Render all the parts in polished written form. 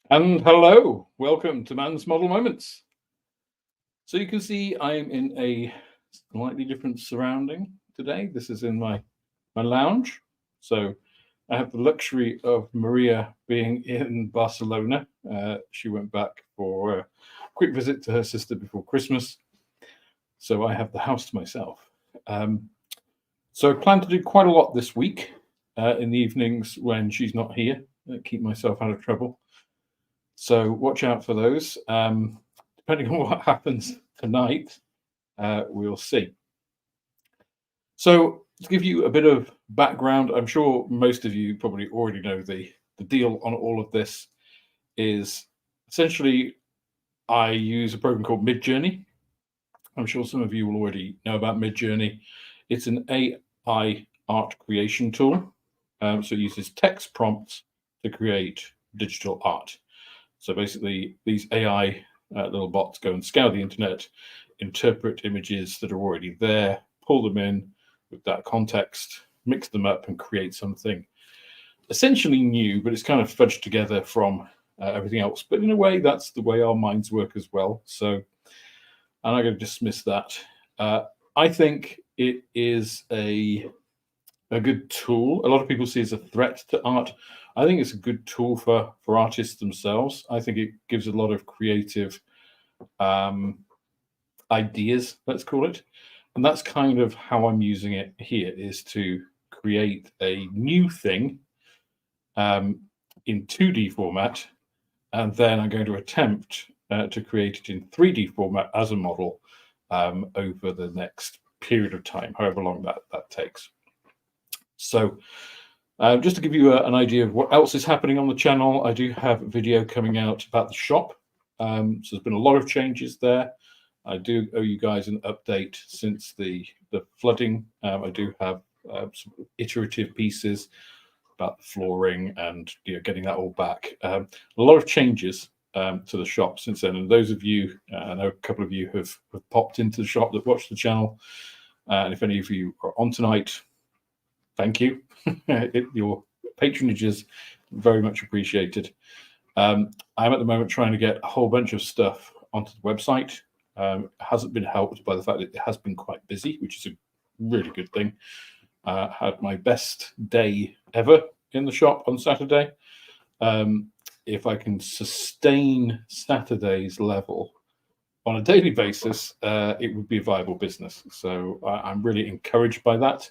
And hello, welcome to Man's Model Moments. So you can see I'm in a slightly different surrounding today. This is in my lounge. So I have the luxury of Maria being in Barcelona. She went back for a quick visit to her sister before Christmas. So I have the house to myself. So I plan to do quite a lot this week in the evenings when she's not here, keep myself out of trouble. So watch out for those. Depending on what happens tonight, we'll see. So to give you a bit of background, I'm sure most of you probably already know the deal on all of this is essentially I use a program called Midjourney. I'm sure some of you will already know about Midjourney. It's an AI art creation tool. So it uses text prompts to create digital art. So basically, these AI little bots go and scour the internet, interpret images that are already there, pull them in with that context, mix them up, and create something essentially new, but it's kind of fudged together from everything else. But in a way, that's the way our minds work as well. So I'm not going to dismiss that. I think it is a good tool. A lot of people see it as a threat to art. I think it's a good tool for artists themselves. I think it gives a lot of creative ideas, let's call it. And that's kind of how I'm using it here, is to create a new thing in 2D format. And then I'm going to attempt to create it in 3D format as a model over the next period of time, however long that takes. So just to give you an idea of what else is happening on the channel, I do have a video coming out about the shop. So there's been a lot of changes there. I do owe you guys an update since the flooding. I do have some iterative pieces about the flooring and getting that all back. A lot of changes to the shop since then. And those of you, I know a couple of you have popped into the shop that watch the channel. And if any of you are on tonight, thank you. Your patronage is very much appreciated. I'm at the moment trying to get a whole bunch of stuff onto the website. It hasn't been helped by the fact that it has been quite busy, which is a really good thing. Had my best day ever in the shop on Saturday. If I can sustain Saturday's level on a daily basis, it would be a viable business. So I'm really encouraged by that.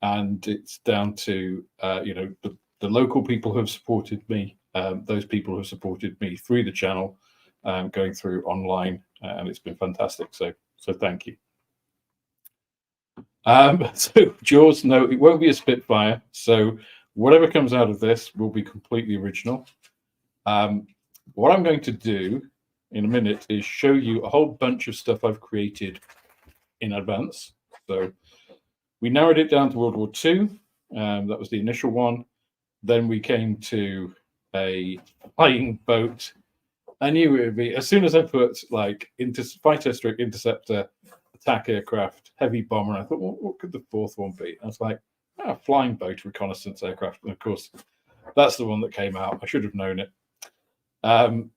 And it's down to the local people who have supported me, those people who have supported me through the channel, going through online, and it's been fantastic. So thank you. So Jaws, no, it won't be a Spitfire. So whatever comes out of this will be completely original. What I'm going to do in a minute is show you a whole bunch of stuff I've created in advance. So we narrowed it down to World War II. That was the initial one. Then we came to a flying boat. I knew it would be, as soon as I put like fighter stroke interceptor, attack aircraft, heavy bomber, and I thought, well, what could the fourth one be? I was like, flying boat, reconnaissance aircraft. And of course, that's the one that came out. I should have known it. And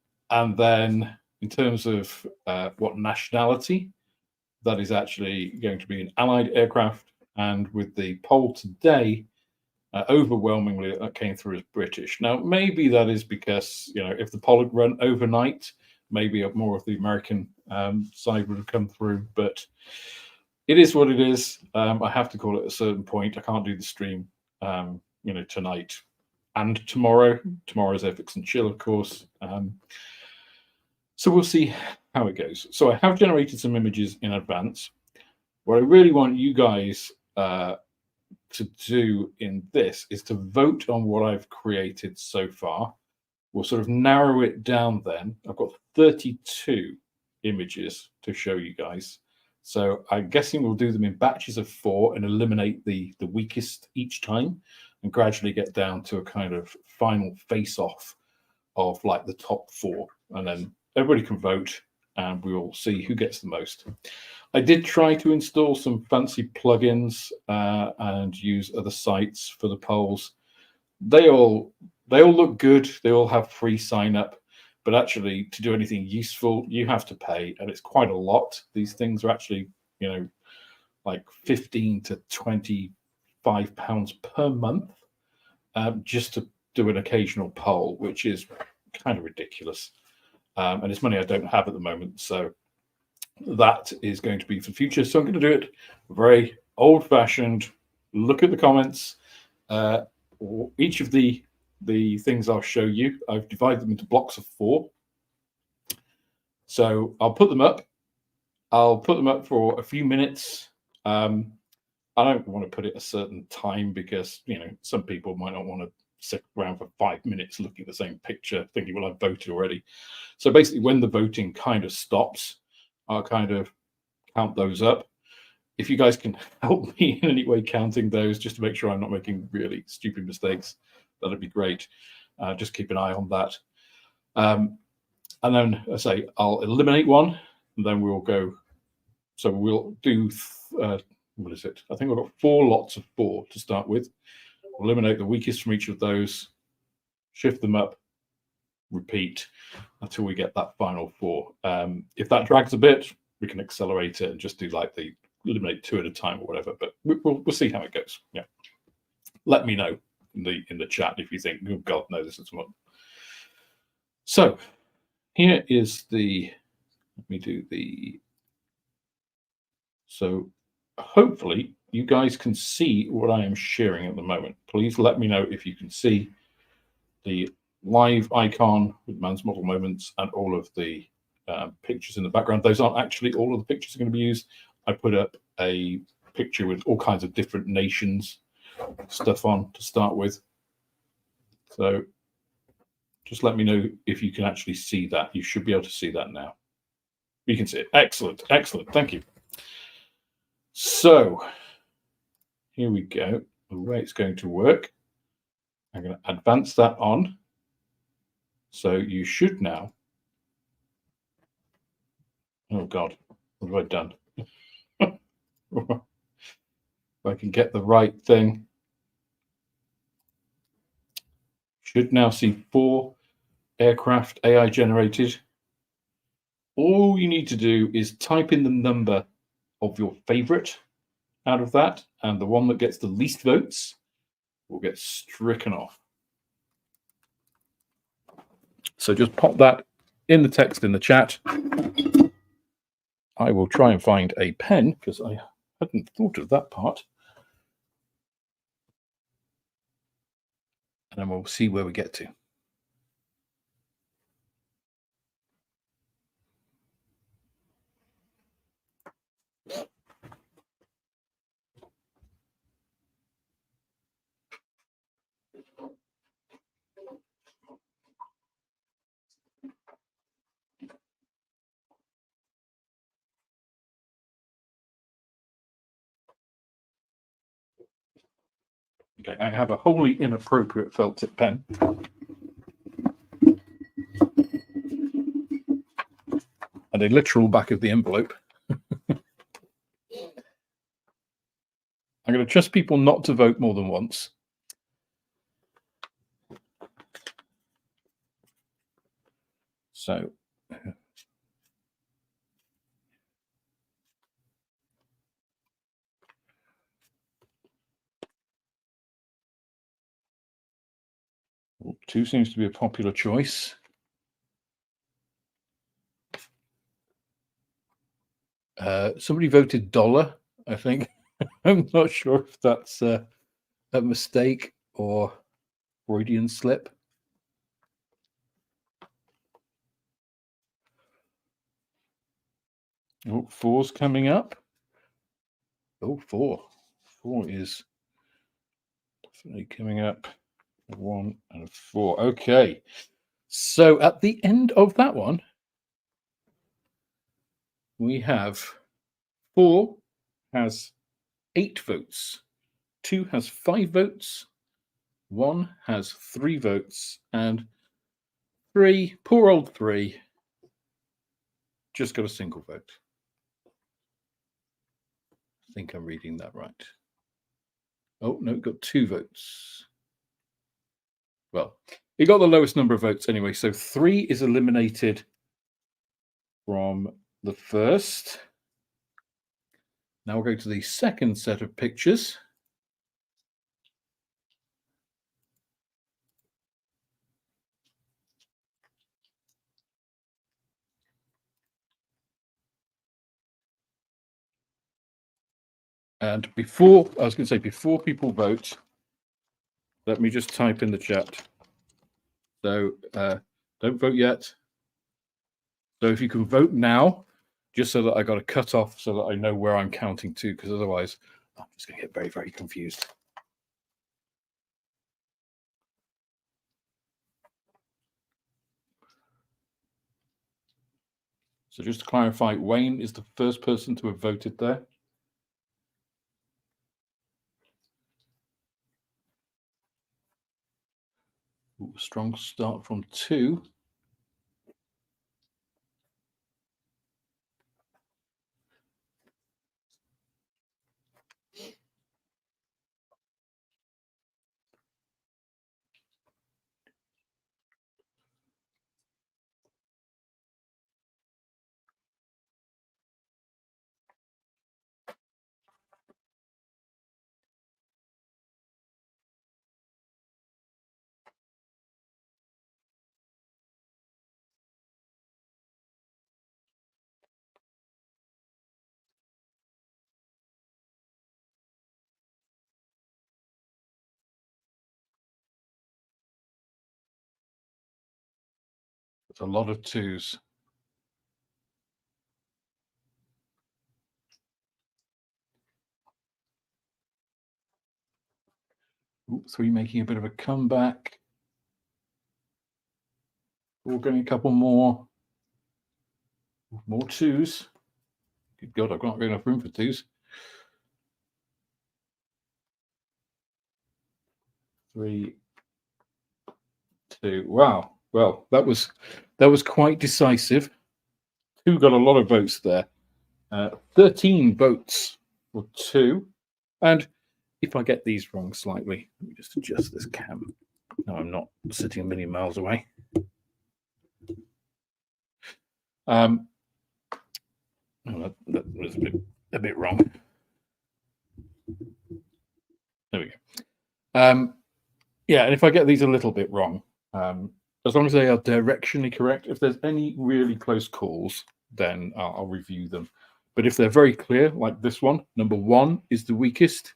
then in terms of what nationality, that is actually going to be an Allied aircraft. And with the poll today, overwhelmingly that came through as British. Now, maybe that is because, if the poll had run overnight, maybe more of the American side would have come through. But it is what it is. I have to call it at a certain point. I can't do the stream, tonight and tomorrow. Tomorrow's Ethics and Chill, of course. So we'll see how it goes. So I have generated some images in advance. What I really want you guys to do in this is to vote on what I've created so far. We'll sort of narrow it down then. I've got 32 images to show you guys. So I'm guessing we'll do them in batches of 4 and eliminate the weakest each time and gradually get down to a kind of final face-off of like the top 4. And then everybody can vote and we'll see who gets the most. I did try to install some fancy plugins and use other sites for the polls. They all they all look good. They all have free sign up, but actually, to do anything useful, you have to pay, and it's quite a lot. These things are actually, like 15 to 25 pounds per month, just to do an occasional poll, which is kind of ridiculous. And it's money I don't have at the moment, so that is going to be for the future. So I'm going to do it very old-fashioned. Look at the comments. Each of the things I'll show you, I've divided them into blocks of 4. So I'll put them up. I'll put them up for a few minutes. I don't want to put it a certain time because some people might not want to sit around for 5 minutes looking at the same picture, thinking, "Well, I've voted already." So basically, when the voting kind of stops, I'll kind of count those up. If you guys can help me in any way counting those, just to make sure I'm not making really stupid mistakes, that'd be great. Just keep an eye on that. And then I say I'll eliminate one, and then we'll go. So we'll do, what is it? I think we've got 4 lots of 4 to start with. We'll eliminate the weakest from each of those, shift them up, repeat until we get that final 4. If that drags a bit, we can accelerate it and just do like the eliminate 2 at a time or whatever. But we'll see how it goes. Yeah. Let me know in the chat if you think, "Oh God, no, this is what." So here is the. Let me do the. So hopefully you guys can see what I am sharing at the moment. Please let me know if you can see the live icon with man's model moments and all of the pictures in the background. Those aren't actually all of the pictures are going to be used. I put up a picture with all kinds of different nations stuff on to start with. So just let me know if you can actually see that. You should be able to see that now. You can see it. Excellent. Excellent. Thank you. So here we go. The way it's going to work. I'm going to advance that on. So you should now. Oh God, what have I done? If I can get the right thing. Should now see 4 aircraft AI generated. All you need to do is type in the number of your favorite out of that, and the one that gets the least votes will get stricken off. So just pop that in the text in the chat. I will try and find a pen because I hadn't thought of that part. And then we'll see where we get to. Okay, I have a wholly inappropriate felt tip pen. And a literal back of the envelope. I'm going to trust people not to vote more than once. So two seems to be a popular choice. Somebody voted $, I think. I'm not sure if that's a mistake or Freudian slip. Oh, 4's coming up. Oh, 4. 4 is definitely coming up. 1 and 4. Okay. So at the end of that one, we have 4 has 8 votes, 2 has 5 votes, 1 has 3 votes, and 3, poor old 3, just got a single vote. I think I'm reading that right. Oh, no, got 2 votes. Well, he got the lowest number of votes anyway. So 3 is eliminated from the first. Now we'll go to the second set of pictures. And before people vote, let me just type in the chat. So don't vote yet. So if you can vote now, just so that I got a cut off so that I know where I'm counting to, because otherwise I'm just going to get very, very confused. So just to clarify, Wayne is the first person to have voted there. Ooh, strong start from 2. It's a lot of 2s. Ooh, 3 making a bit of a comeback. 4 getting a couple more. More 2s. Good God, I've not got enough room for 2s. 3, 2. Wow. Well, that was quite decisive. 2 got a lot of votes there. 13 votes for 2. And if I get these wrong slightly, let me just adjust this cam. No, I'm not sitting a million miles away. Oh, that was a bit wrong. There we go. Yeah, and if I get these a little bit wrong, as long as they are directionally correct, if there's any really close calls, then I'll review them. But if they're very clear, like this one, number 1 is the weakest.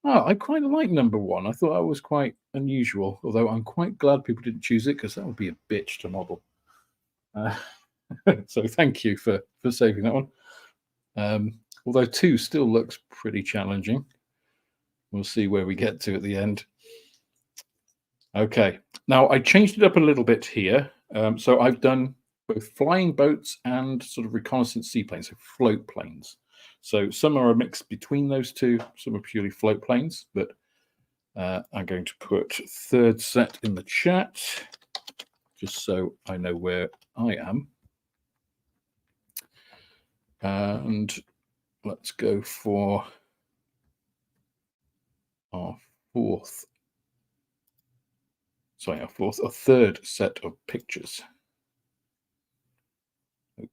Oh, I quite like number 1. I thought that was quite unusual, although I'm quite glad people didn't choose it because that would be a bitch to model. So thank you for saving that one. Although 2 still looks pretty challenging. We'll see where we get to at the end. Okay, now I changed it up a little bit here. So I've done both flying boats and sort of reconnaissance seaplanes, so float planes. So some are a mix between those two, some are purely float planes, but I'm going to put third set in the chat, just so I know where I am. And let's go for our third set of pictures.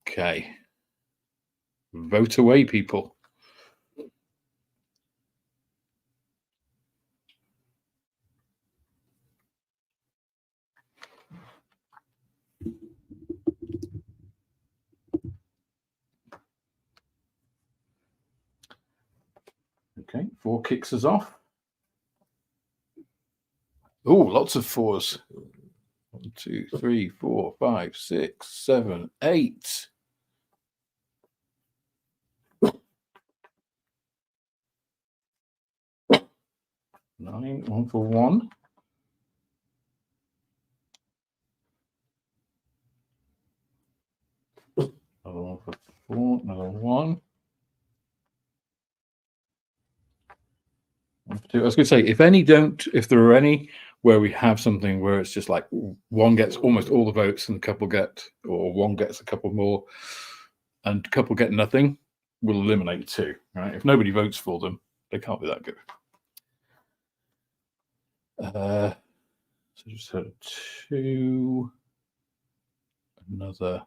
Okay. Vote away, people. Okay, 4 kicks us off. Oh, lots of 4s. 1, 2, 3, 4, 5, 6, 7, 8. 9, 1 for 1. Another 1 for 4, another 1. 1 for 2. I was going to say, if there are any where we have something where it's just like 1 gets almost all the votes and a couple get, or 1 gets a couple more and a couple get nothing, we'll eliminate 2, right? If nobody votes for them, they can't be that good. So just had a 2, another.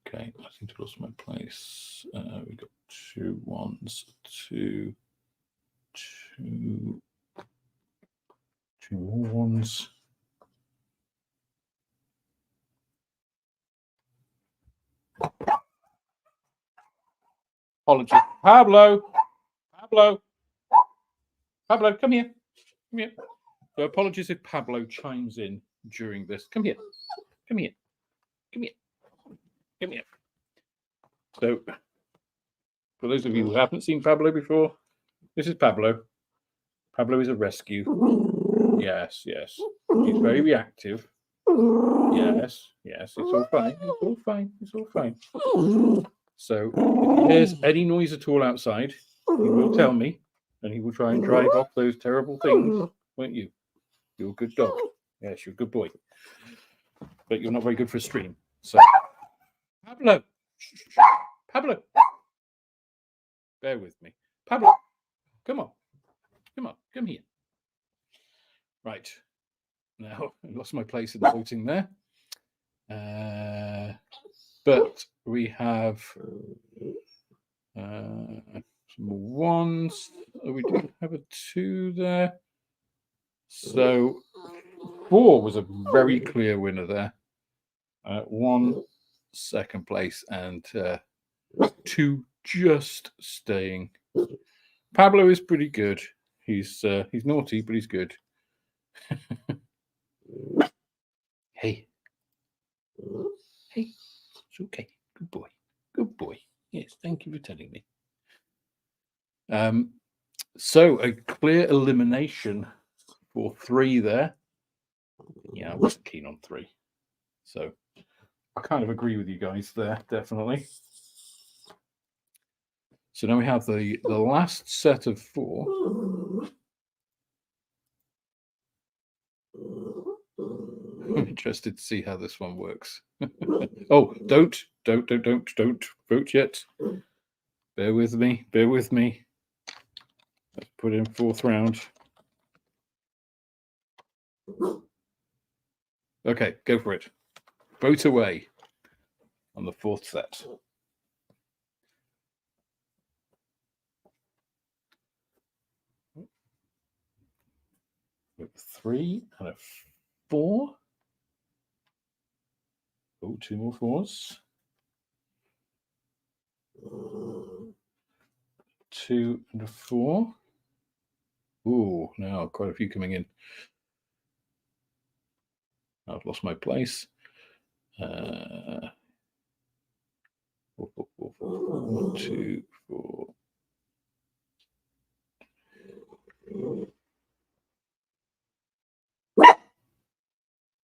Okay, I think I lost my place. We got 2 1s, 2, 2, 2 more 1s. Apologies, Pablo, come here, come here. So apologies if Pablo chimes in during this. Come here, come here, come here, come here. So, for those of you who haven't seen Pablo before, this is Pablo. Pablo is a rescue. Yes, yes. He's very reactive. Yes, yes. It's all fine. It's all fine. It's all fine. So, if he hears any noise at all outside, he will tell me, and he will try and drive off those terrible things, won't you? You're a good dog. Yes, you're a good boy. But you're not very good for a stream. So, Pablo, Pablo, bear with me. Pablo, come on, come here. Right. Now, I lost my place in the voting there. But we have some more 1s. We do have a 2 there. So 4 was a very clear winner there. 1 second place and 2 just staying. Pablo is pretty good. He's naughty, but he's good. Hey, it's okay. Good boy. Good boy. Yes, thank you for telling me. So a clear elimination for 3 there. Yeah, I wasn't keen on 3. So I kind of agree with you guys there, definitely. So now we have the last set of 4. I'm interested to see how this one works. Oh, don't vote yet. Bear with me. Let's put in 4th round. Okay, go for it. Vote away on the 4th set. We have a 3 and a 4. Oh, 2 more 4s. 2 and a 4. Ooh, now quite a few coming in. I've lost my place. 4, 2, 4.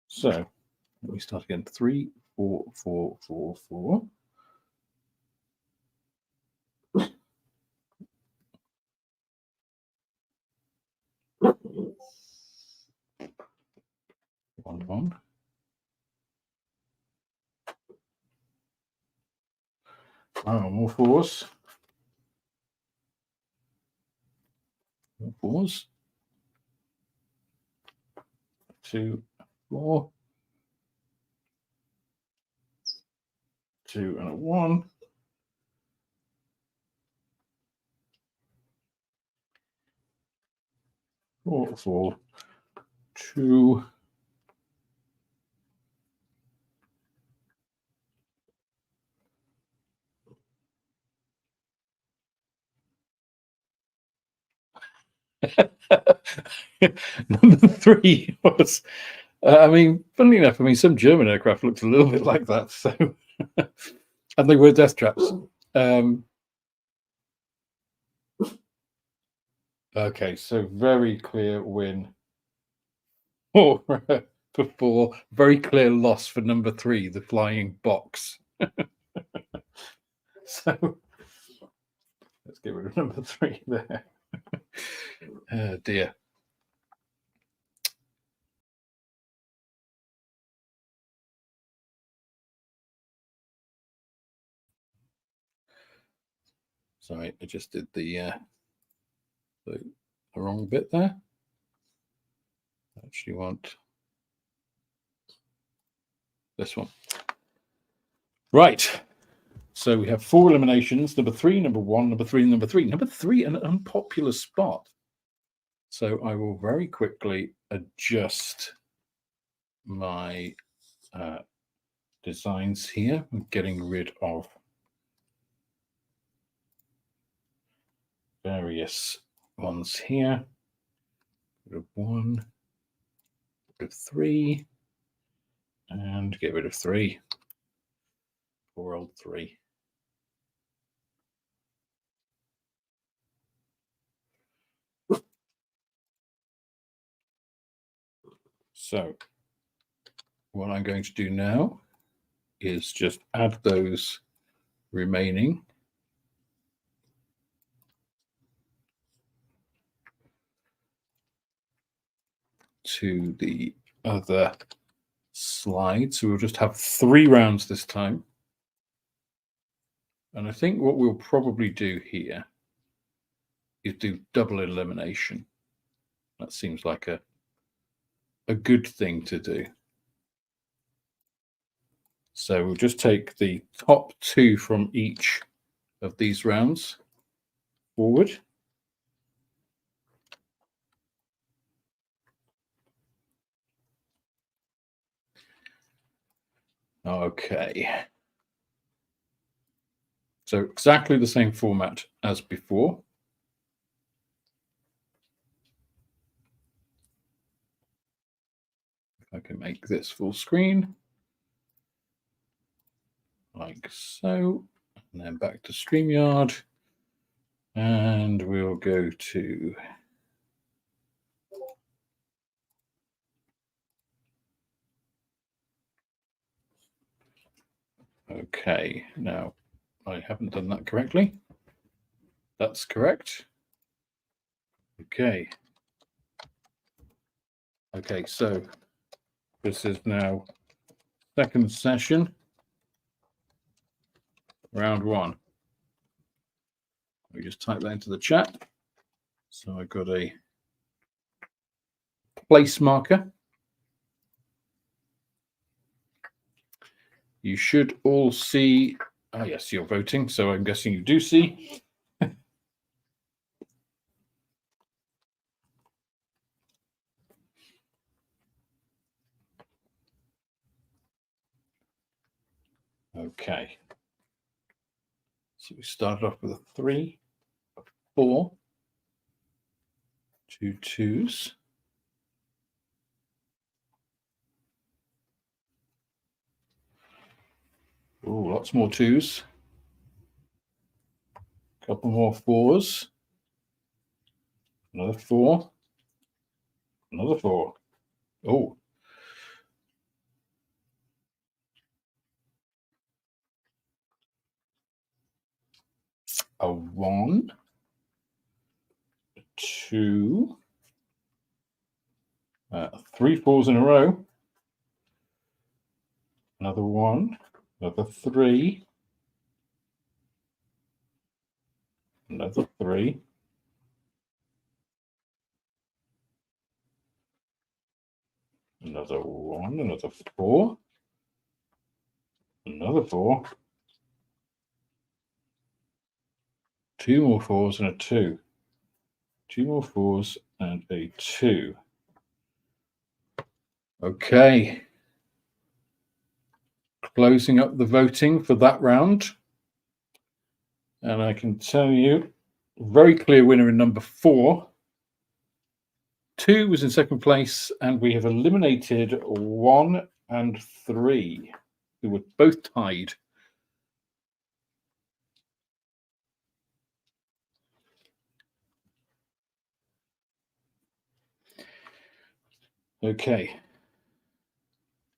So let me start again. 3, 4, 4, 4, 4. One. Oh, more 4s. More 4s. 2, 4. 2 and a 1. 4, 4, 2. Number 3 was, I mean, funnily enough, some German aircraft looked a little bit like that. So, and they were death traps. Okay, so very clear win for 4. Very clear loss for number 3, the flying box. So let's get rid of number 3 there. Oh dear. Sorry, I just did the wrong bit there. I actually want this one. Right. So we have 4 eliminations: number 3, number 1, number 3, number 3. Number 3, an unpopular spot. So I will very quickly adjust my designs here. I'm getting rid of various ones here. Rid of 1, rid of 3, and get rid of 3. Poor old 3. So what I'm going to do now is just add those remaining to the other slide. So we'll just have 3 rounds this time. And I think what we'll probably do here is do double elimination. That seems like a good thing to do. So we'll just take the top 2 from each of these rounds forward. Okay. So exactly the same format as before. If I can make this full screen, like so, and then back to StreamYard, and we'll go to okay. Now I haven't done that correctly. That's correct. Okay. Okay, so this is now second session, round 1. We just type that into the chat. So I've got a place marker. You should all see, yes, you're voting, so I'm guessing you do see. Okay. So we started off with a 3, a 4, 2 2s. Oh, lots more 2s. A couple more 4s. Another 4. Another 4. Oh. A 1. 2. 3 4s in a row. Another 1. Another 3. Another 3. Another 1. Another 4. Another 4. 2 more 4s and a 2. 2 more 4s and a 2. Okay. Closing up the voting for that round. And I can tell you, very clear winner in number 4. 2 was in second place, and we have eliminated 1 and 3, who were both tied. Okay.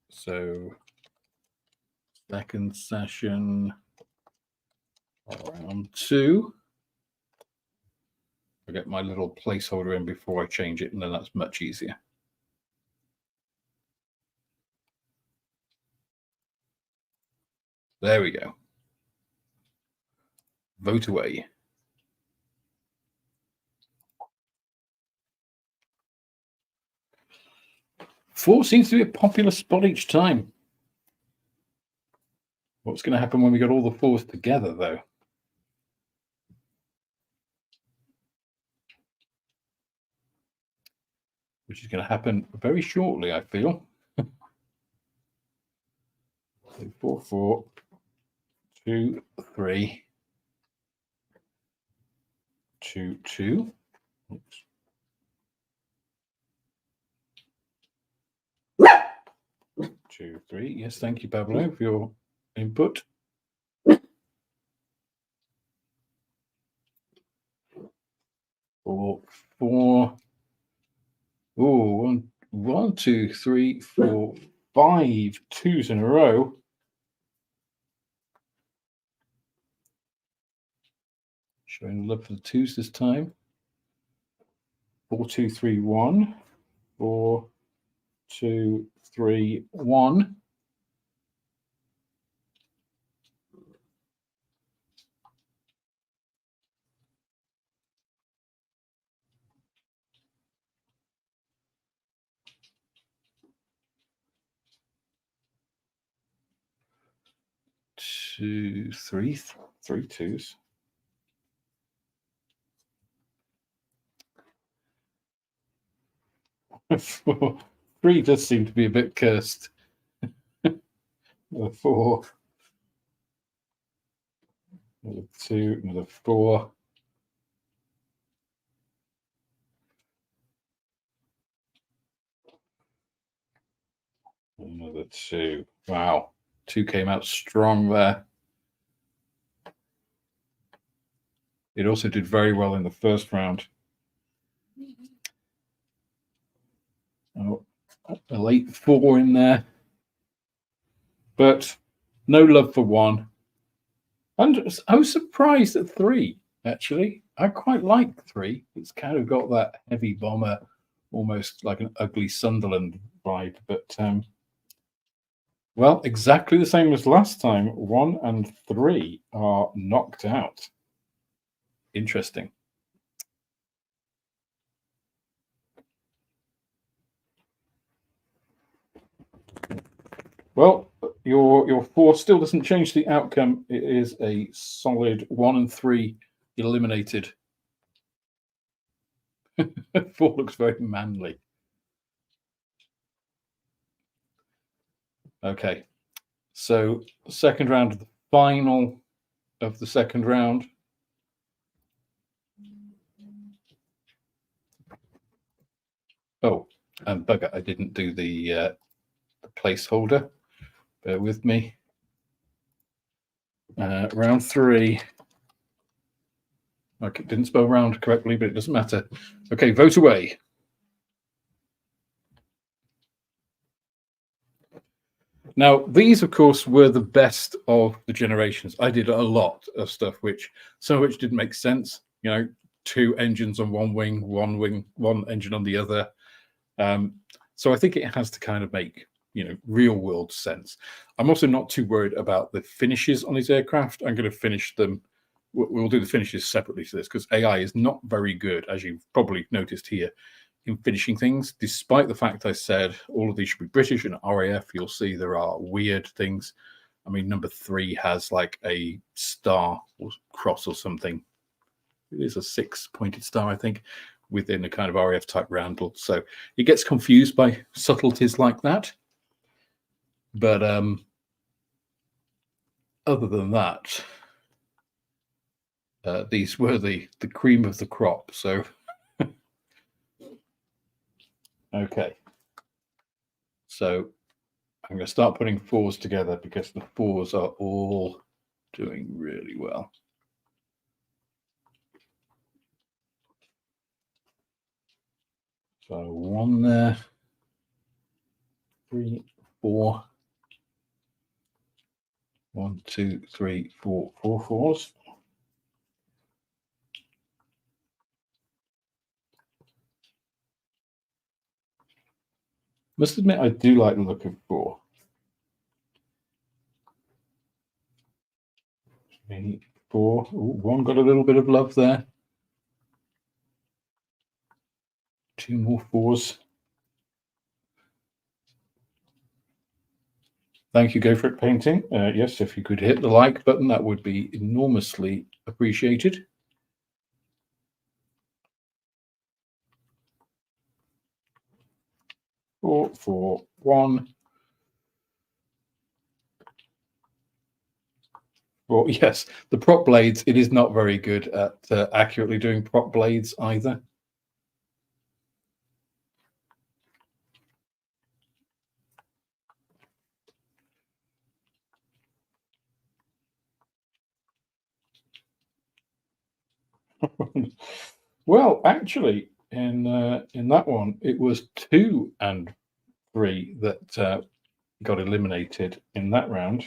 So, second session, round 2. I get my little placeholder in before I change it, and then that's much easier. There we go. Vote away. 4 seems to be a popular spot each time. What's going to happen when we got all the 4s together, though? Which is going to happen very shortly, I feel. 4, 4, 2, 3, 2, 2. Oops. 2, 3. Yes, thank you, Pablo, for your input. 4, 4. Oh, 1, 2, 3, 4, 5 2s in a row. Showing love for the 2s this time. 4, 2, 3, 1. 4, 2, 3, 1. Two, 3, 3 2s. 4, 3 does seem to be a bit cursed. 4, another 2, another 4. Another 2. Wow, 2 came out strong there. It also did very well in the first round. Oh, a late 4 in there, but no love for 1. And I was surprised at 3, actually. I quite like 3. It's kind of got that heavy bomber, almost like an ugly Sunderland vibe. But, well, exactly the same as last time. 1 and 3 are knocked out. Interesting. Well, your 4 still doesn't change the outcome. It is a solid 1 and 3 eliminated. 4 looks very manly. Okay, so second round, the final of the second round. Oh, and bugger, I didn't do the placeholder. Bear with me. Round 3. Okay, didn't spell round correctly, but it doesn't matter. Okay, vote away. Now, these, of course, were the best of the generations. I did a lot of stuff, some of which didn't make sense. 2 engines on one wing, one engine on the other. So I think it has to kind of make real world sense. I'm also not too worried about the finishes on these aircraft. I'm going to finish them. We'll do the finishes separately to this because AI is not very good, as you've probably noticed here, in finishing things. Despite the fact I said all of these should be British and RAF, you'll see there are weird things. I mean, number 3 has like a star or cross or something. It is a 6-pointed star, I think, within a kind of RAF type roundel. So it gets confused by subtleties like that. But other than that, these were the cream of the crop. So, okay. So I'm going to start putting 4s together because the 4s are all doing really well. So 1 there, 3, 4. 1, 2, 3, 4, 4 4s. Must admit, I do like the look of 4. 3, 4. Ooh, 1 got a little bit of love there. 2 more 4s. Thank you, Go For It Painting. Yes, if you could hit the like button, that would be enormously appreciated. Four, four, one. Well, yes, the prop blades, it is not very good at accurately doing prop blades either. Well, actually, in that one, it was 2 and 3 that got eliminated in that round.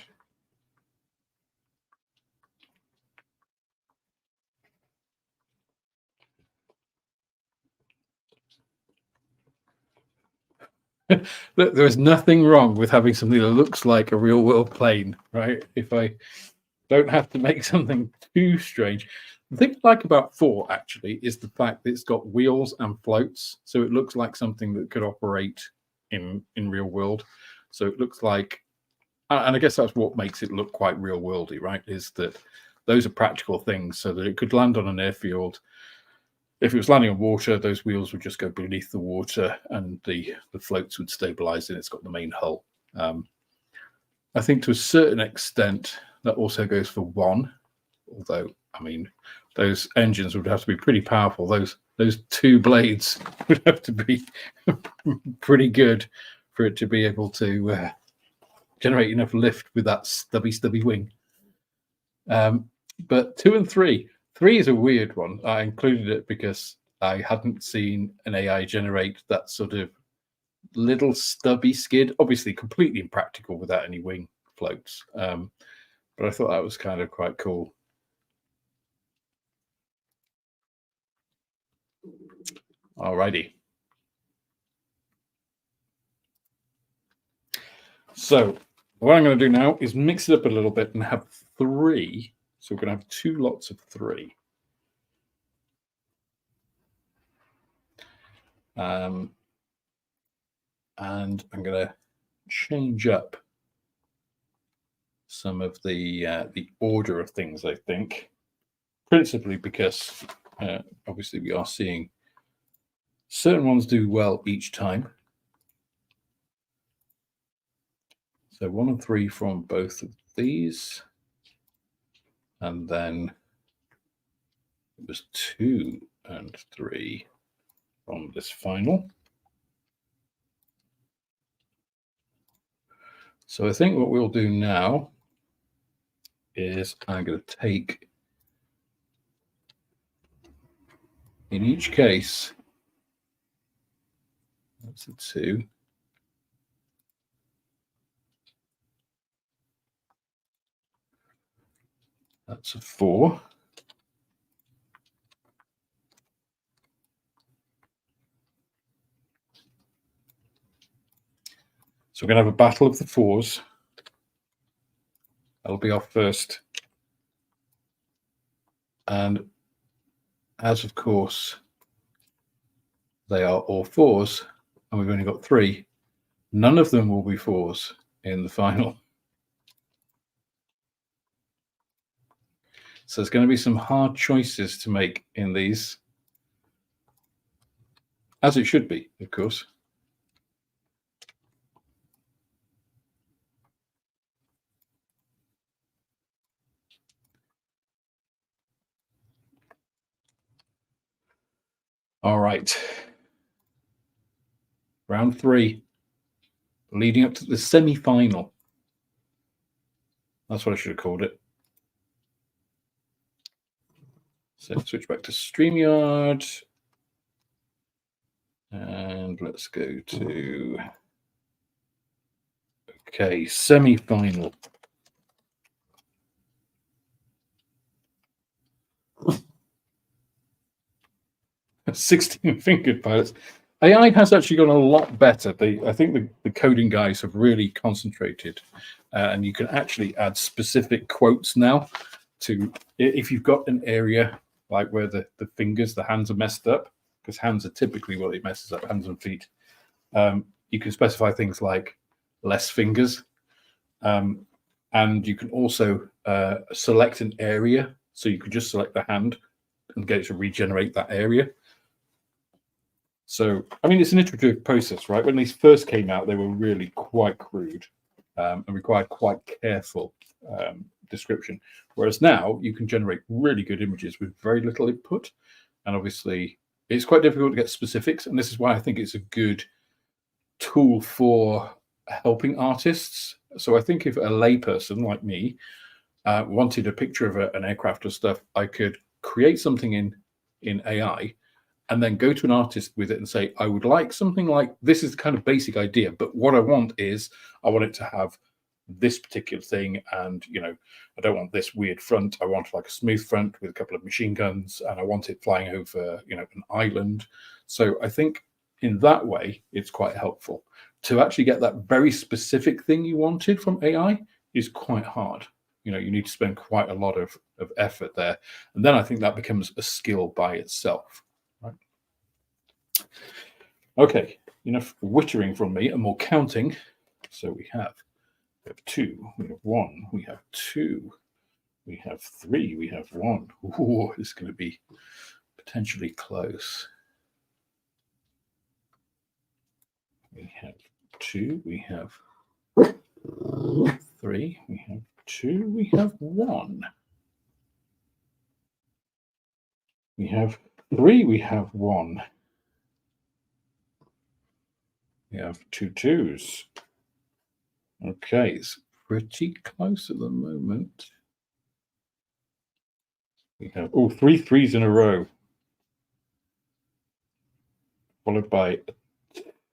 Look, there is nothing wrong with having something that looks like a real world plane, right? If I don't have to make something too strange. The thing I like about 4 actually is the fact that it's got wheels and floats, so it looks like something that could operate in real world. So it looks like, and I guess that's what makes it look quite real worldy, right? Is that those are practical things, so that it could land on an airfield. If it was landing on water, those wheels would just go beneath the water, and the floats would stabilize, and it's got the main hull. I think to a certain extent that also goes for 1, although I mean those engines would have to be pretty powerful. Those 2 blades would have to be pretty good for it to be able to generate enough lift with that stubby wing. But 2 and 3 is a weird one. I included it because I hadn't seen an AI generate that sort of little stubby skid. Obviously, completely impractical without any wing floats. But I thought that was kind of quite cool. Alrighty. So what I'm going to do now is mix it up a little bit and have 3. So we're going to have 2 lots of 3. And I'm going to change up some of the order of things, I think, principally because obviously we are seeing certain ones do well each time. So 1 and 3 from both of these, and then it was 2 and 3 from this final. So I think what we'll do now is I'm going to take, in each case, that's a 2. That's a 4. So we're going to have a battle of the 4s. That'll be our first. And as of course they are all 4s, and we've only got 3, none of them will be 4s in the final. So there's going to be some hard choices to make in these, as it should be, of course. All right. Round 3, leading up to the semi-final. That's what I should have called it. So switch back to StreamYard. And let's go to, okay, semi-final. $16-fingered pilots. AI has actually gone a lot better. I think the coding guys have really concentrated, and you can actually add specific quotes now to, if you've got an area like where the fingers, the hands are messed up, because hands are typically what it messes up, hands and feet. You can specify things like less fingers, And you can also select an area. So you could just select the hand and get it to regenerate that area. So, I mean, it's an iterative process, right? When these first came out, they were really quite crude and required quite careful description. Whereas now you can generate really good images with very little input. And obviously, it's quite difficult to get specifics. And this is why I think it's a good tool for helping artists. So I think if a layperson like me wanted a picture of an aircraft or stuff, I could create something in AI and then go to an artist with it and say, I would like something like this is kind of basic idea, but what I want is I want it to have this particular thing, and I don't want this weird front. I want like a smooth front with a couple of machine guns, and I want it flying over an island. So I think in that way it's quite helpful. To actually get that very specific thing you wanted from AI is quite hard. You need to spend quite a lot of effort there, and then I think that becomes a skill by itself. Right? Okay, enough wittering from me and more counting. So we have 2, we have 1, we have 2, we have 3, we have 1. Ooh, this is going to be potentially close. We have 2, we have 3, we have 2, we have 1. We have 3, we have 1. We have 2 2s. Okay, it's pretty close at the moment. We have 3 3s in a row, followed by a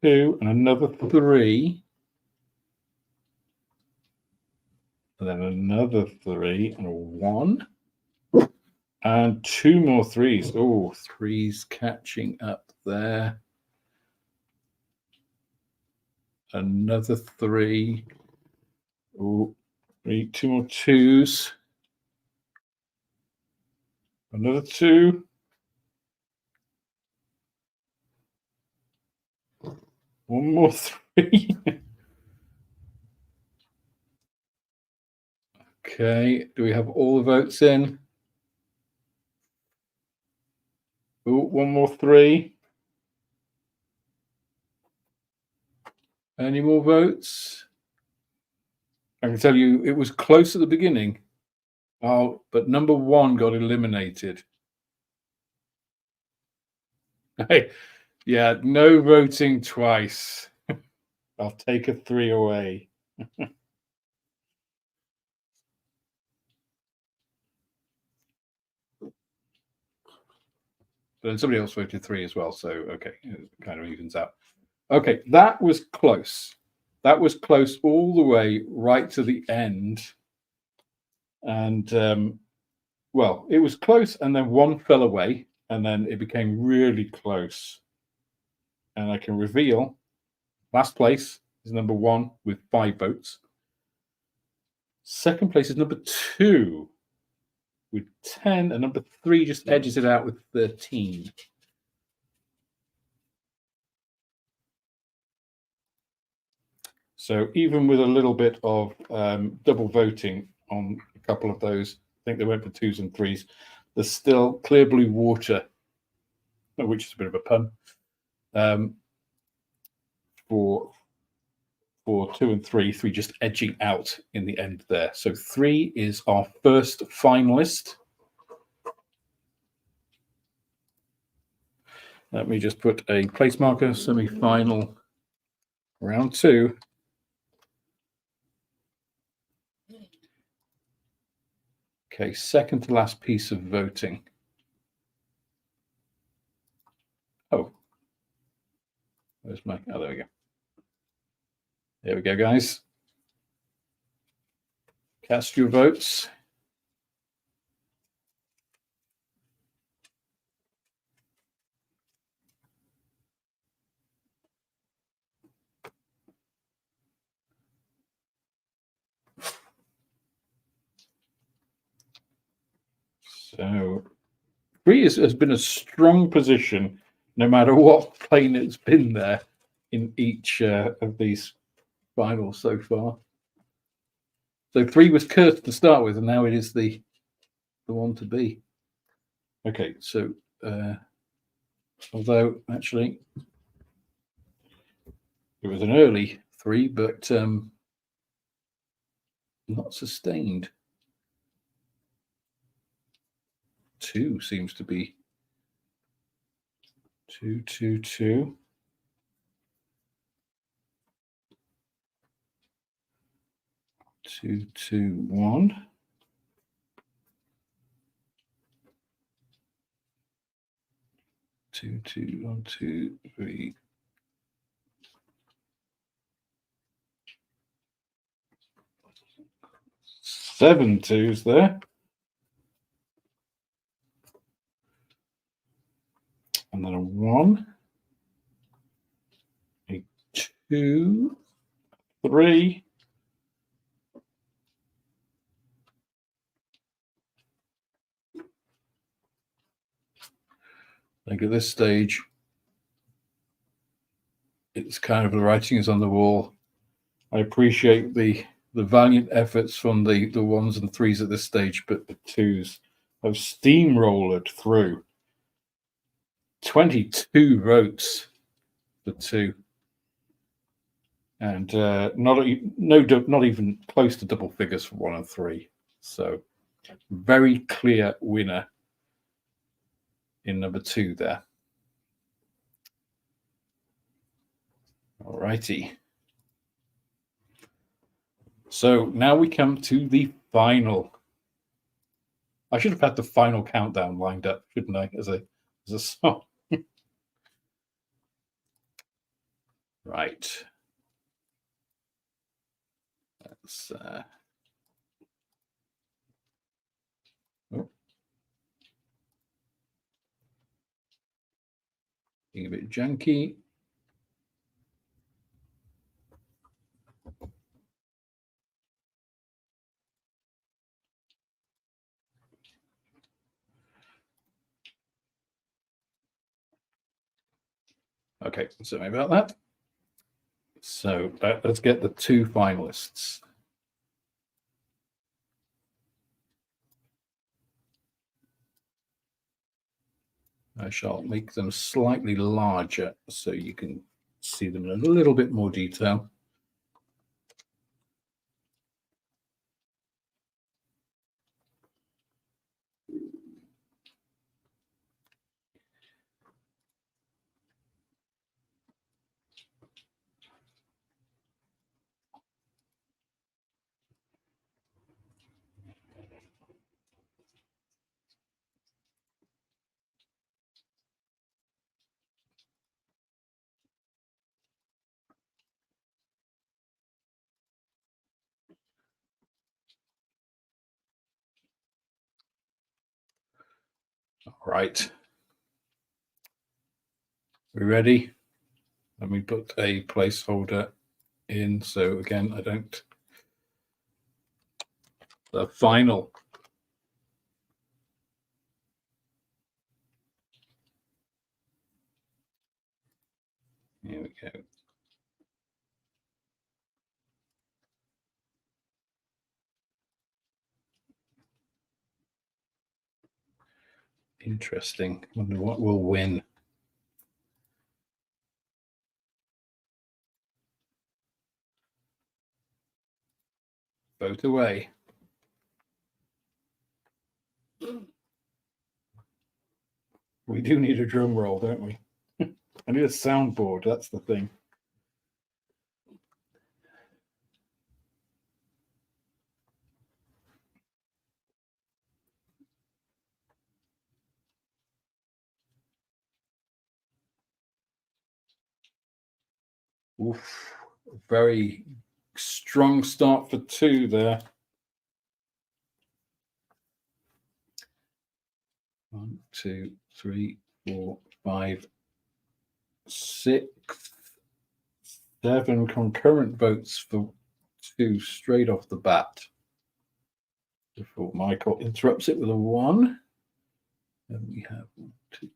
2 and another 3, and then another 3 and a 1, and 2 more 3s. Oh, 3s catching up there. Another 3. Oh, 3, 2 more 2s. Another 2. One more 3. Okay, do we have all the votes in? Oh, one more 3. Any more votes? I can tell you it was close at the beginning. Oh, but number 1 got eliminated. Hey, yeah, no voting twice. I'll take a 3 away. But then somebody else voted 3 as well, so okay, it kind of evens out. Okay, that was close. That was close all the way right to the end. And well, it was close, and then 1 fell away, and then it became really close. And I can reveal last place is number 1 with 5 votes. Second place is number 2 with 10, and number 3 just edges it out with 13. So even with a little bit of double voting on a couple of those, I think they went for 2s and 3s, there's still clear blue water, which is a bit of a pun, for 2 and 3, 3 just edging out in the end there. So 3 is our first finalist. Let me just put a place marker, semi-final, round 2. Okay, second to last piece of voting. Oh, where's my, oh, there we go. There we go, guys. Cast your votes. So 3 has been a strong position, no matter what plane it's been there in each of these finals so far. So 3 was cursed to start with, and now it is the one to be. Okay, so although actually it was an early 3, but not sustained. 2 seems to be 2, 2, 2. Two, two, one. Two, two, 1, 2, 3. Seven twos there. And then a 1. A 2, 3. I think at this stage, it's kind of the writing is on the wall. I appreciate the valiant efforts from the 1s and 3s at this stage, but the 2s have steamrollered through. 22 votes for 2, and not even close to double figures for 1 and 3. So very clear winner in number 2 there. All righty. So now we come to the final. I should have had the final countdown lined up, shouldn't I, as a song? Right. That's being a bit janky. Okay, sorry about that. So let's get the 2 finalists. I shall make them slightly larger so you can see them in a little bit more detail. All right. We ready? Let me put a placeholder in. So again, I don't. The final. Here we go. Interesting. Wonder what will win. Vote away. We do need a drum roll, don't we? I need a soundboard. That's the thing. Oof. Very strong start for 2 there. 1, 2, 3, 4, 5, 6, 7 concurrent votes for 2 straight off the bat. Before Michael interrupts it with a 1. Then we have 1, 2,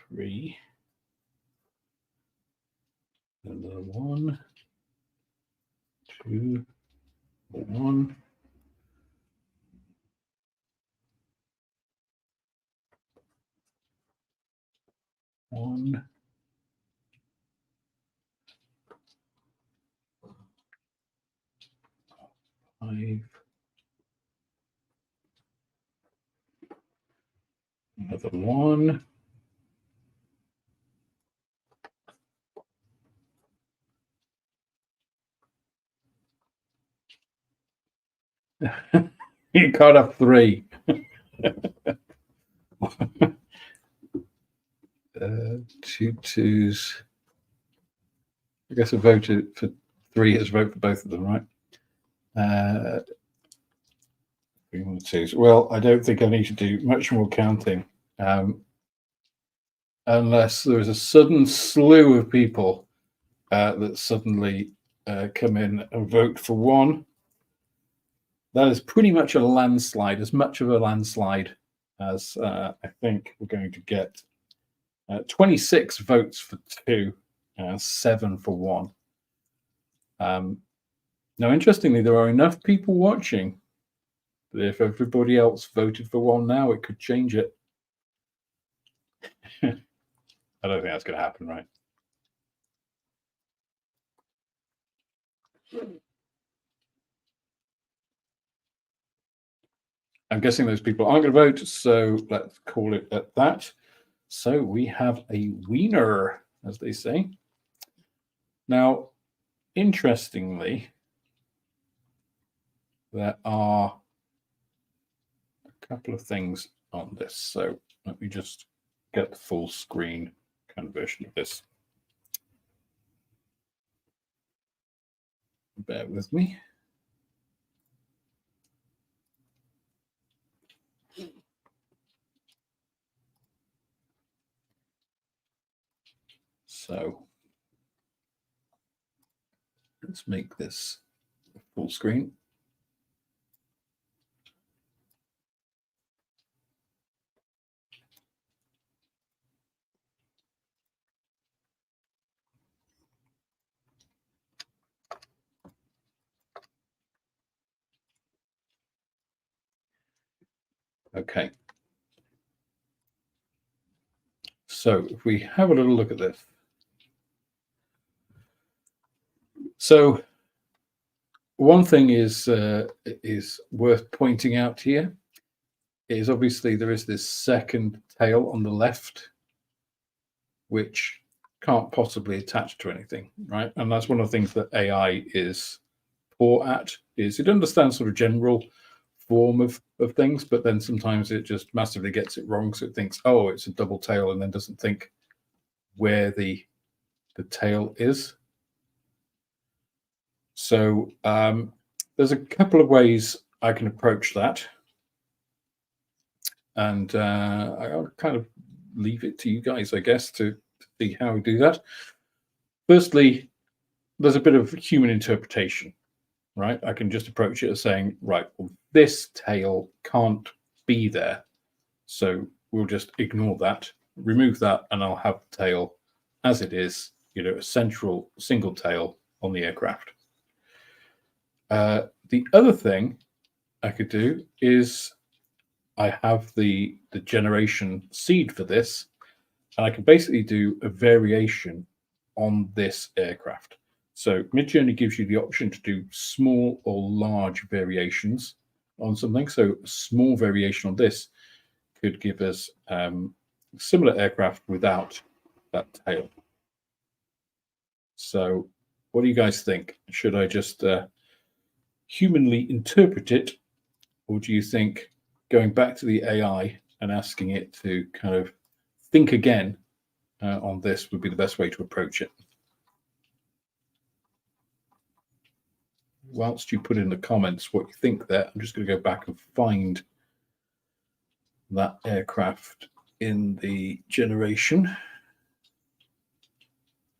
3. Another 1, 2, 1. 1. Five. Another 1. You can't have 3. 2 2s. I guess I voted for 3 as vote for both of them, right? 3 1 2s. Well, I don't think I need to do much more counting, unless there is a sudden slew of people that suddenly come in and vote for 1. That is pretty much a landslide, as much of a landslide as I think we're going to get. 26 votes for 2, 7 for 1. Now, interestingly, there are enough people watching that if everybody else voted for 1 now, it could change it. I don't think that's going to happen, right? I'm guessing those people aren't going to vote, so let's call it at that. So we have a wiener, as they say. Now, interestingly, there are a couple of things on this. So let me just get the full screen kind of version of this. Bear with me. So let's make this full screen. Okay. So if we have a little look at this. So one thing is worth pointing out here is obviously there is this second tail on the left, which can't possibly attach to anything, right? And that's one of the things that AI is poor at, is it understands sort of general form of things, but then sometimes it just massively gets it wrong. So it thinks, oh, it's a double tail, and then doesn't think where the tail is. So there's a couple of ways I can approach that. And I'll kind of leave it to you guys, I guess, to see how we do that. Firstly, there's a bit of human interpretation, right? I can just approach it as saying, right, well, this tail can't be there. So we'll just ignore that, remove that, and I'll have the tail as it is, a central single tail on the aircraft. The other thing I could do is I have the generation seed for this, and I can basically do a variation on this aircraft. So Midjourney gives you the option to do small or large variations on something. So a small variation on this could give us similar aircraft without that tail. So what do you guys think? Should I just humanly interpret it, or do you think going back to the AI and asking it to kind of think again on this would be the best way to approach it? Whilst you put in the comments what you think there, I'm just going to go back and find that aircraft in the generation.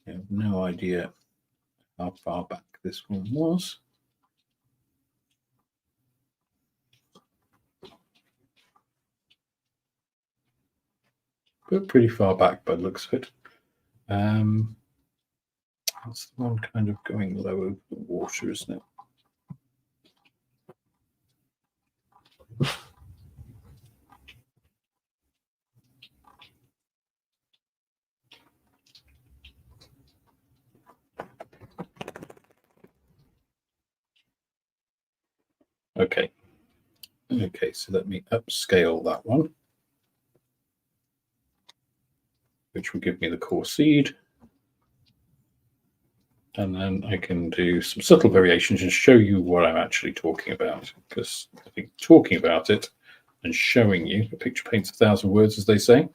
I have no idea how far back this one was. But pretty far back by the looks of it. That's the one kind of going low over the water, isn't it? Okay. Okay, so let me upscale that one, which will give me the core seed. And then I can do some subtle variations and show you what I'm actually talking about, because I think talking about it and showing you, a picture paints 1,000 words, as they say.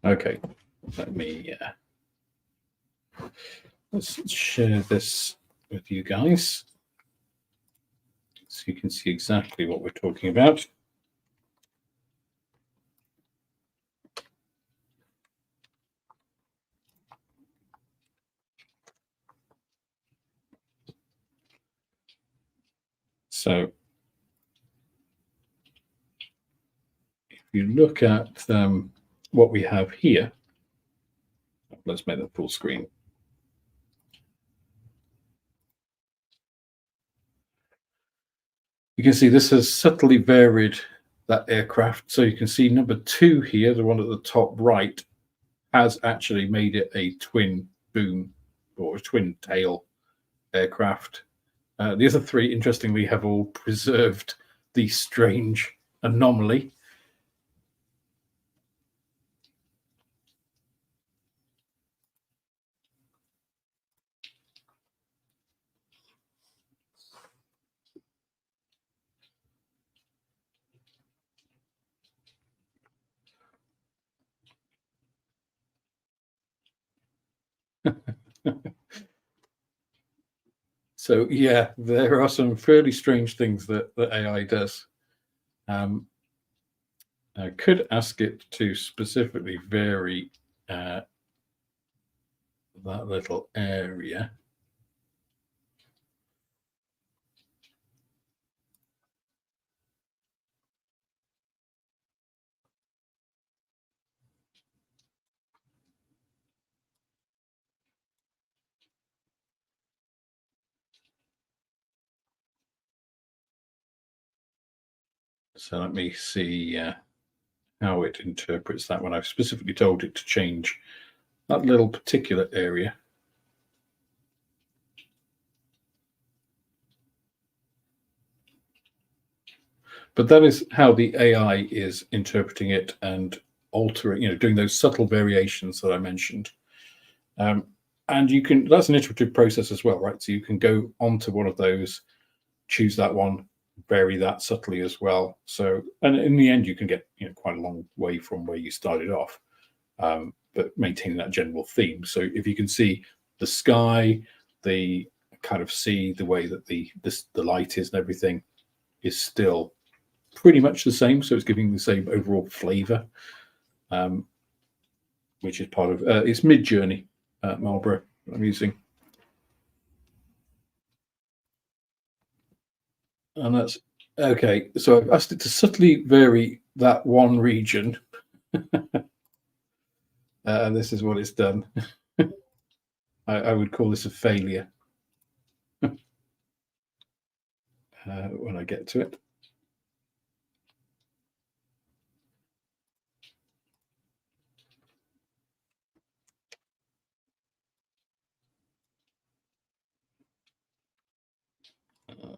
Okay, let me let's share this with you guys so you can see exactly what we're talking about. So if you look at what we have here, let's make that full screen. You can see this has subtly varied that aircraft. So you can see number 2 here, the one at the top right, has actually made it a twin boom or a twin tail aircraft. The other 3, interestingly, have all preserved the strange anomaly. So yeah, there are some fairly strange things that AI does. I could ask it to specifically vary that little area. So let me see how it interprets that when I've specifically told it to change that little particular area. But that is how the AI is interpreting it and altering, doing those subtle variations that I mentioned. And you can, that's an iterative process as well, right? So you can go onto one of those, choose that one, vary that subtly as well. So, and in the end, you can get quite a long way from where you started off, but maintaining that general theme. So if you can see the sky, the kind of sea, the way that the light is and everything is still pretty much the same. So it's giving the same overall flavor, which is part of it's Mid-Journey Marlborough I'm using. And that's okay. So I've asked it to subtly vary that one region. And this is what it's done. I would call this a failure when I get to it.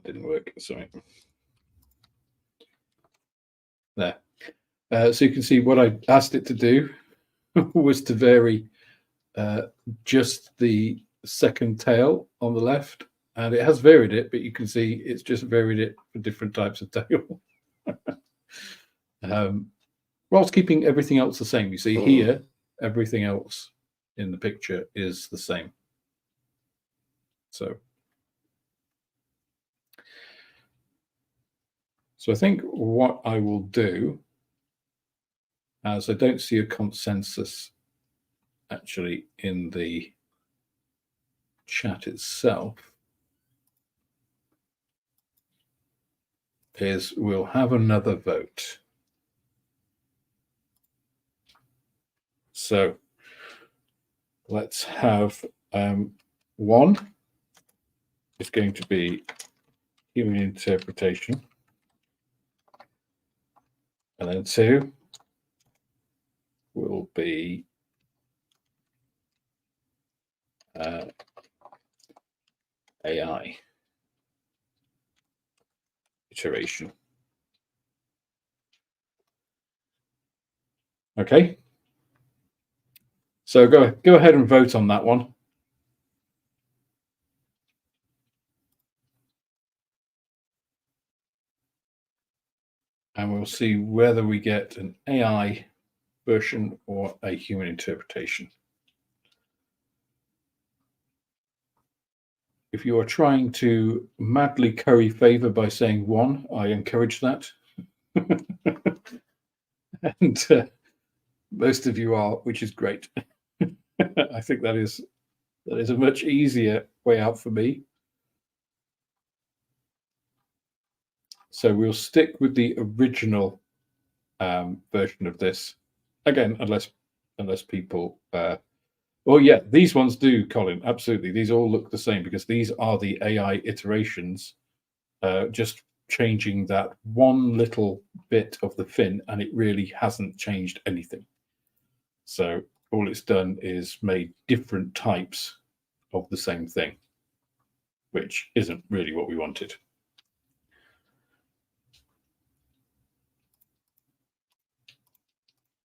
Didn't work. Sorry. There. So you can see what I asked it to do was to vary just the second tail on the left, and it has varied it, but you can see it's just varied it for different types of tail. Whilst keeping everything else the same. You see here, everything else in the picture is the same. So I think what I will do, as I don't see a consensus actually in the chat itself, is we'll have another vote. So let's have one is going to be human interpretation, and then two will be AI iteration. Okay. So go ahead and vote on that one. And we'll see whether we get an AI version or a human interpretation. If you are trying to madly curry favor by saying one, I encourage that. And most of you are, which is great. I think that is a much easier way out for me. So we'll stick with the original version of this again, unless people. Oh yeah, these ones do, Colin. Absolutely, these all look the same because these are the AI iterations, just changing that one little bit of the fin, and it really hasn't changed anything. So all it's done is made different types of the same thing, which isn't really what we wanted.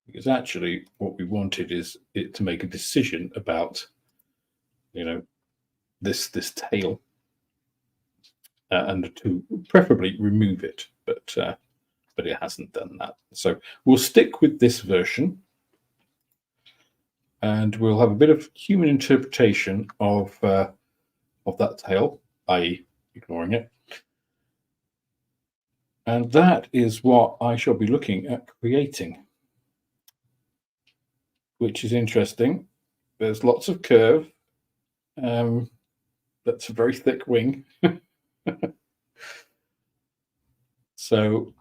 Because actually what we wanted is it to make a decision about, this tail, and to preferably remove it, but it hasn't done that. So we'll stick with this version, and we'll have a bit of human interpretation of that tail, i.e. ignoring it. And that is what I shall be looking at creating, which is interesting. There's lots of curve. That's a very thick wing. So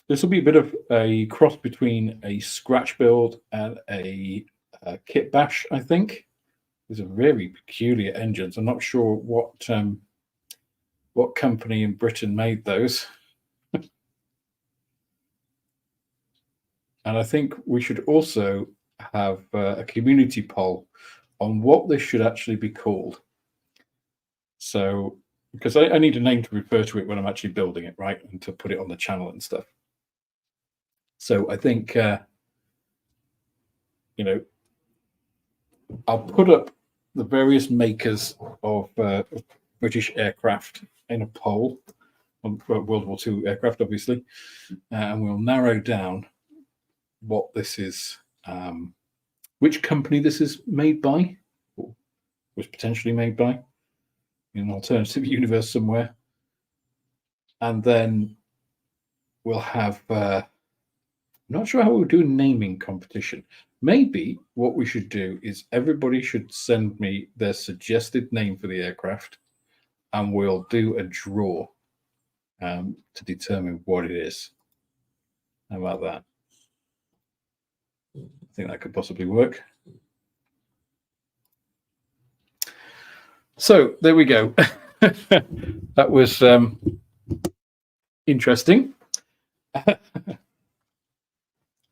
this will be a bit of a cross between a scratch build and a kit bash, I think. These are very peculiar engines. I'm not sure what company in Britain made those. And I think we should also have a community poll on what this should actually be called. So, because I need a name to refer to it when I'm actually building it, right? And to put it on the channel and stuff. So I think, I'll put up the various makers of British aircraft in a poll on World War II aircraft, obviously, and we'll narrow down what this is, which company this is made by, or was potentially made by, in an alternative universe somewhere. And then we'll have, I'm not sure how we'll do a naming competition. Maybe what we should do is everybody should send me their suggested name for the aircraft, and we'll do a draw to determine what it is. How about that? I think that could possibly work. So there we go. That was interesting.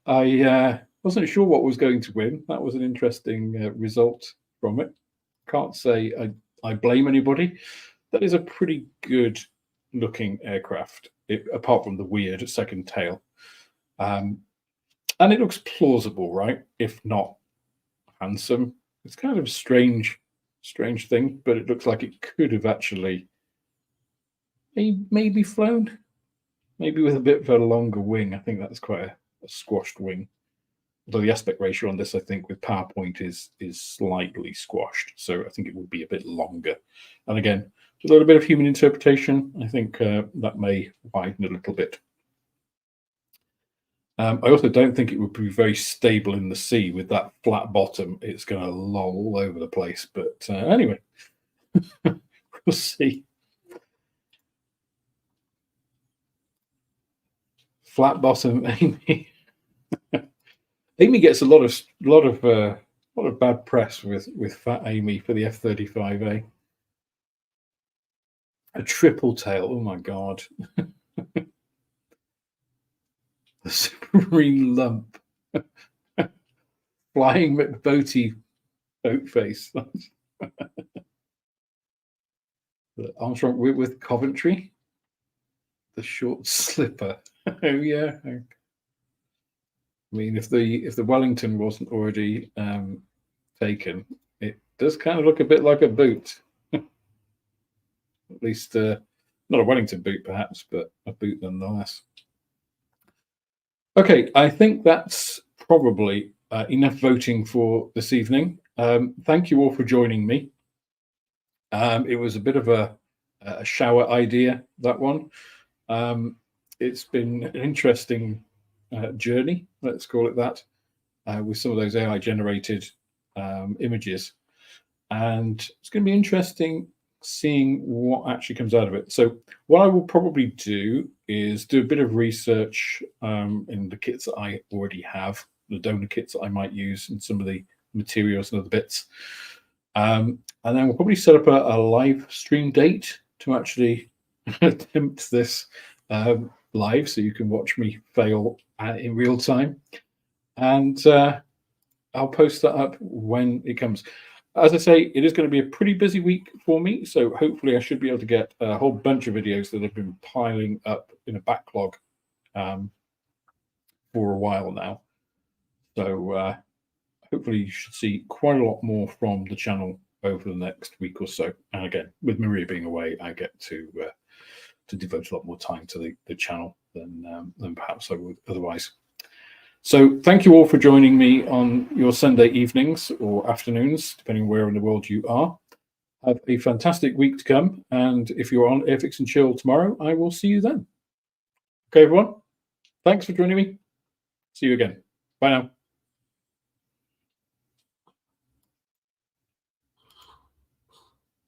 I wasn't sure what was going to win. That was an interesting result from it. Can't say I blame anybody. That is a pretty good looking aircraft, apart from the weird second tail. And it looks plausible, right? If not handsome. It's kind of a strange thing, but it looks like it could have actually maybe flown, maybe with a bit of a longer wing. I think that's quite a squashed wing. Although the aspect ratio on this, I think, with PowerPoint is slightly squashed, so I think it will be a bit longer. And again, a little bit of human interpretation. I think that may widen a little bit. I also don't think it would be very stable in the sea with that flat bottom. It's going to loll all over the place. But anyway, we'll see. flat bottom Amy. Amy gets a lot of bad press with Fat Amy for the F-35A. A triple tail. Oh my god. The submarine lump. Flying McBoaty boat face. Armstrong with Coventry. The short slipper. Oh yeah. I mean, if the Wellington wasn't already taken, it does kind of look a bit like a boot. At least not a Wellington boot, perhaps, but a boot nonetheless. Okay, I think that's probably enough voting for this evening. Thank you all for joining me. It was a bit of a shower idea, that one. It's been an interesting journey, let's call it that, with some of those AI generated images. And it's going to be interesting seeing what actually comes out of it. So what I will probably do is do a bit of research in the kits that I already have, the donor kits that I might use, and some of the materials and other bits. And then we'll probably set up a live stream date to actually attempt this live, so you can watch me fail in real time. And I'll post that up when it comes. As I say, it is going to be a pretty busy week for me, so hopefully I should be able to get a whole bunch of videos that have been piling up in a backlog for a while now. So hopefully you should see quite a lot more from the channel over the next week or so. And again, with Maria being away, I get to devote a lot more time to the channel than perhaps I would otherwise. So thank you all for joining me on your Sunday evenings or afternoons, depending on where in the world you are. Have a fantastic week to come. And if you're on Airfix and Chill tomorrow, I will see you then. Okay, everyone. Thanks for joining me. See you again. Bye now.